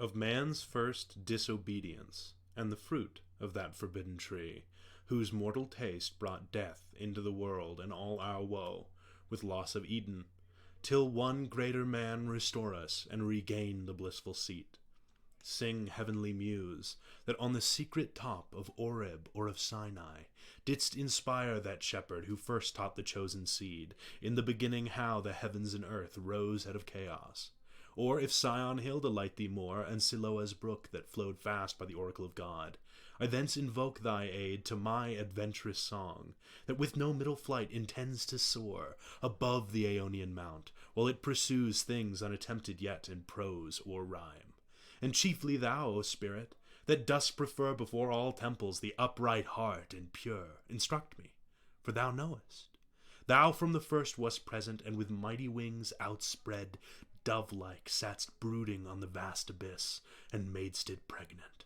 of man's first disobedience, and the fruit of that forbidden tree, whose mortal taste brought death into the world and all our woe, with loss of Eden, till one greater man restore us and regain the blissful seat. Sing, Heav'nly Muse, that on the secret top of Oreb or of Sinai didst inspire that shepherd who first taught the chosen seed, in the beginning how the heavens and earth rose out of chaos. Or if Sion hill delight thee more, and Siloa's brook that flowed fast by the oracle of God, I thence invoke thy aid to my adventrous song, that with no middle flight intends to soar above the Aonian Mount, while it pursues things unattempted yet in prose or rhyme. And chiefly thou, O Spirit, that dost prefer before all temples the upright heart and pure, instruct me, for thou knowest. Thou from the first wast present, and with mighty wings outspread, dove-like satst brooding on the vast abyss, and madest it pregnant.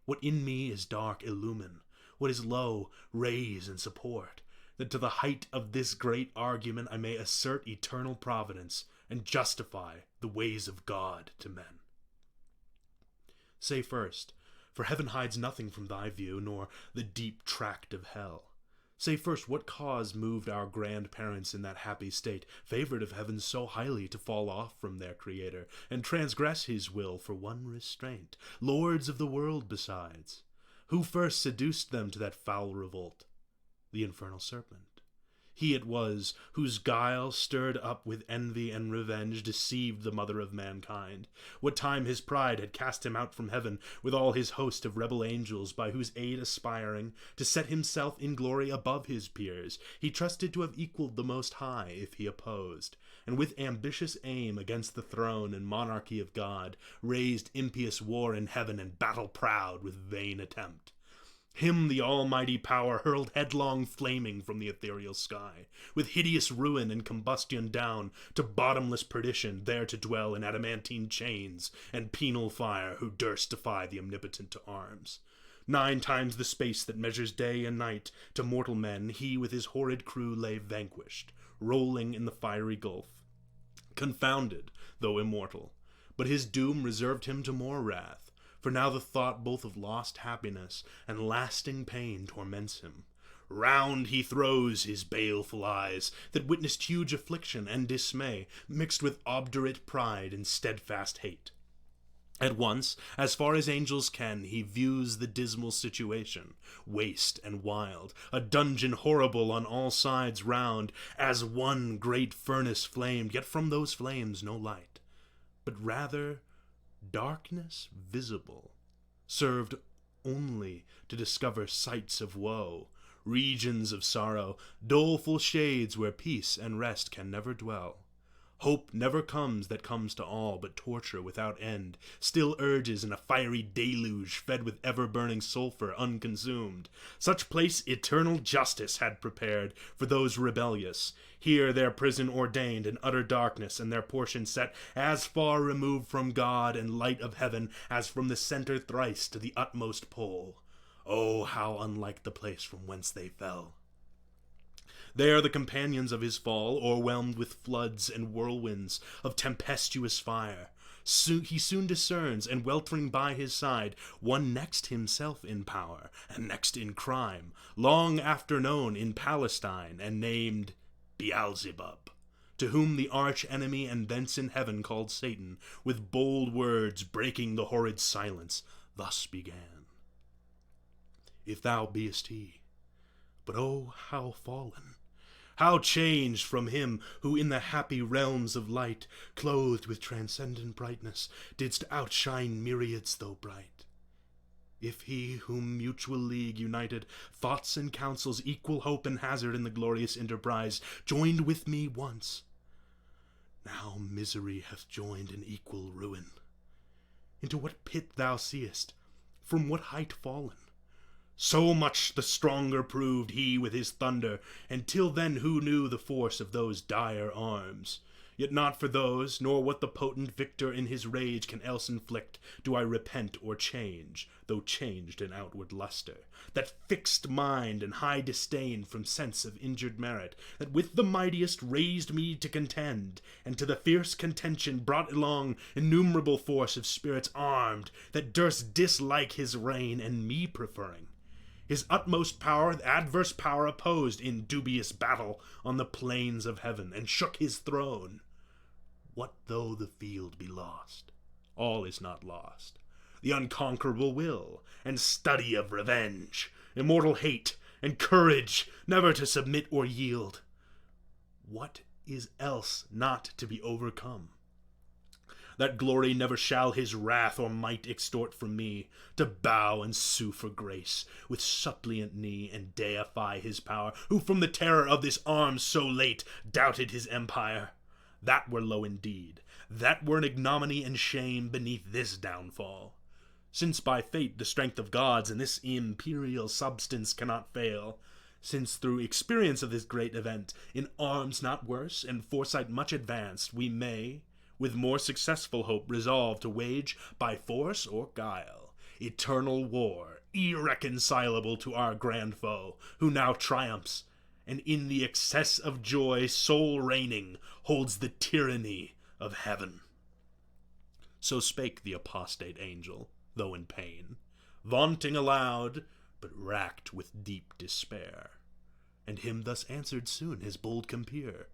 What in me is dark illumine, what is low raise and support, that to the height of this great argument I may assert eternal providence, and justify the ways of God to men. Say first, for heaven hides nothing from thy view, nor the deep tract of hell. Say first, what cause moved our grandparents in that happy state, favored of heaven so highly, to fall off from their Creator, and transgress his will for one restraint, lords of the world besides? Who first seduced them to that foul revolt? The infernal serpent. He it was whose guile, stirred up with envy and revenge, deceived the mother of mankind. What time his pride had cast him out from heaven, with all his host of rebel angels, by whose aid aspiring to set himself in glory above his peers, he trusted to have equalled the Most High if he opposed, and with ambitious aim against the throne and monarchy of God, raised impious war in heaven, and battle proud with vain attempt. Him the almighty power hurled headlong flaming from the ethereal sky, with hideous ruin and combustion down to bottomless perdition, there to dwell in adamantine chains and penal fire, who durst defy the omnipotent to arms. 9 times the space that measures day and night to mortal men, he with his horrid crew lay vanquished, rolling in the fiery gulf, confounded though immortal. But his doom reserved him to more wrath. For now the thought both of lost happiness and lasting pain torments him. Round he throws his baleful eyes, that witnessed huge affliction and dismay, mixed with obdurate pride and steadfast hate. At once, as far as angels can, he views the dismal situation, waste and wild, a dungeon horrible on all sides round, as one great furnace flamed, yet from those flames no light, but rather darkness visible, served only to discover sights of woe, regions of sorrow, doleful shades where peace and rest can never dwell. Hope never comes that comes to all, but torture without end still urges in a fiery deluge fed with ever-burning sulfur unconsumed. Such place eternal justice had prepared for those rebellious. Here their prison ordained in utter darkness, and their portion set as far removed from God and light of heaven as from the center thrice to the utmost pole. Oh, how unlike the place from whence they fell! There the companions of his fall, o'erwhelmed with floods and whirlwinds of tempestuous fire, he soon discerns, and weltering by his side, one next himself in power, and next in crime, long after known in Palestine, and named Beelzebub, to whom the arch-enemy and thence in heaven called Satan, with bold words breaking the horrid silence, thus began. If thou beest he, but oh, how fallen! How changed from him who in the happy realms of light, clothed with transcendent brightness, didst outshine myriads though bright. If he whom mutual league united, thoughts and counsels, equal hope and hazard in the glorious enterprise, joined with me once, now misery hath joined in equal ruin. Into what pit thou seest, from what height fallen, so much the stronger proved he with his thunder, and till then who knew the force of those dire arms? Yet not for those, nor what the potent victor in his rage can else inflict, do I repent or change, though changed in outward luster. That fixed mind and high disdain from sense of injured merit, that with the mightiest raised me to contend, and to the fierce contention brought along innumerable force of spirits armed, that durst dislike his reign and me preferring. His utmost power the adverse power opposed in dubious battle on the plains of heaven, and shook his throne. What though the field be lost? All is not lost. The unconquerable will, and study of revenge, immortal hate, and courage, never to submit or yield. What is else not to be overcome? That glory never shall his wrath or might extort from me, to bow and sue for grace, with suppliant knee, and deify his power, who from the terror of this arm so late doubted his empire. That were low indeed, that were an ignominy and shame beneath this downfall. Since by fate the strength of gods in this imperial substance cannot fail, since through experience of this great event, in arms not worse, and foresight much advanced, we may, with more successful hope, resolve to wage, by force or guile, eternal war, irreconcilable to our grand foe, who now triumphs, and in the excess of joy sole reigning, holds the tyranny of heaven. So spake the apostate angel, though in pain, vaunting aloud, but racked with deep despair. And him thus answered soon his bold compeer,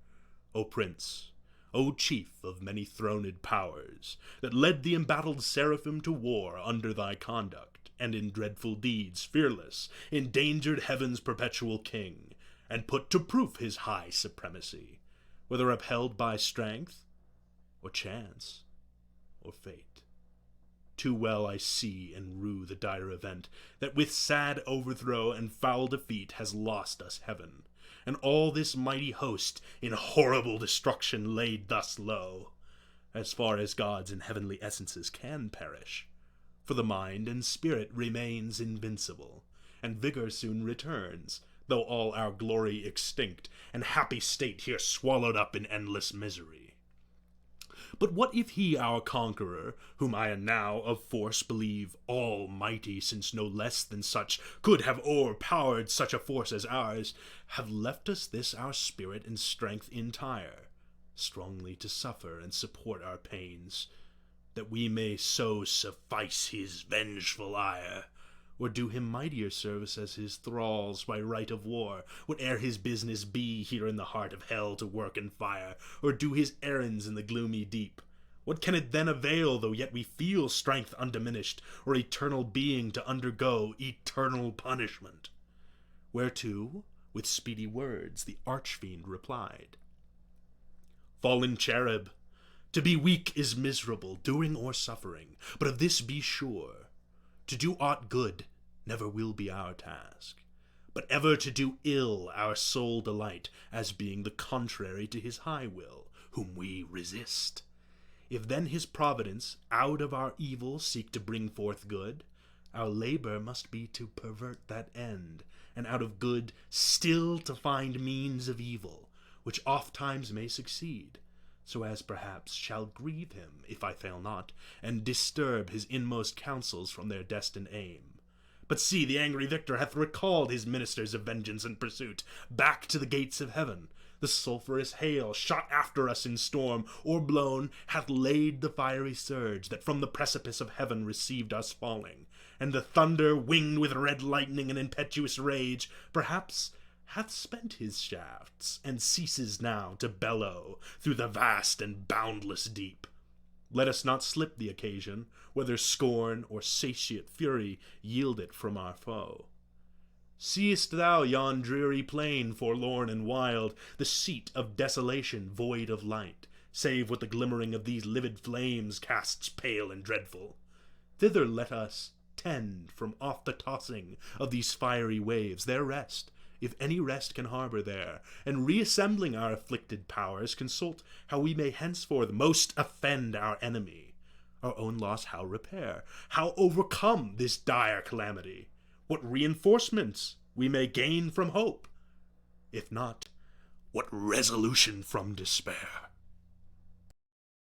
O Prince, O chief of many throned powers, that led the embattled seraphim to war under thy conduct, and in dreadful deeds fearless, endangered heaven's perpetual king, and put to proof his high supremacy, whether upheld by strength, or chance, or fate. Too well I see and rue the dire event, that with sad overthrow and foul defeat has lost us heaven, and all this mighty host in horrible destruction laid thus low, as far as gods and heavenly essences can perish. For the mind and spirit remains invincible, and vigor soon returns, though all our glory extinct, and happy state here swallowed up in endless misery. But what if he, our conqueror, whom I now of force believe almighty, since no less than such could have o'erpowered such a force as ours, have left us this our spirit and strength entire, strongly to suffer and support our pains, that we may so suffice his vengeful ire, or do him mightier service as his thralls by right of war, whate'er his business be here in the heart of hell to work and fire, or do his errands in the gloomy deep. What can it then avail, though yet we feel strength undiminished, or eternal being to undergo eternal punishment? Whereto, with speedy words, the archfiend replied, Fallen cherub, to be weak is miserable, doing or suffering, but of this be sure, to do aught good never will be our task, but ever to do ill our sole delight, as being the contrary to his high will, whom we resist. If then his providence out of our evil seek to bring forth good, our labor must be to pervert that end, and out of good still to find means of evil, which ofttimes may succeed, so as perhaps shall grieve him, if I fail not, and disturb his inmost counsels from their destined aim. But see, the angry victor hath recalled his ministers of vengeance and pursuit back to the gates of heaven. The sulphurous hail, shot after us in storm, o'erblown, hath laid the fiery surge that from the precipice of heaven received us falling, and the thunder, winged with red lightning and impetuous rage, perhaps hath spent his shafts, and ceases now to bellow through the vast and boundless deep. Let us not slip the occasion, whether scorn or satiate fury yield it from our foe. Seest thou yon dreary plain, forlorn and wild, the seat of desolation, void of light, save what the glimmering of these livid flames casts pale and dreadful? Thither let us tend from off the tossing of these fiery waves, their rest, if any rest can harbor there, and reassembling our afflicted powers, consult how we may henceforth most offend our enemy, our own loss how repair, how overcome this dire calamity, what reinforcements we may gain from hope, if not, what resolution from despair.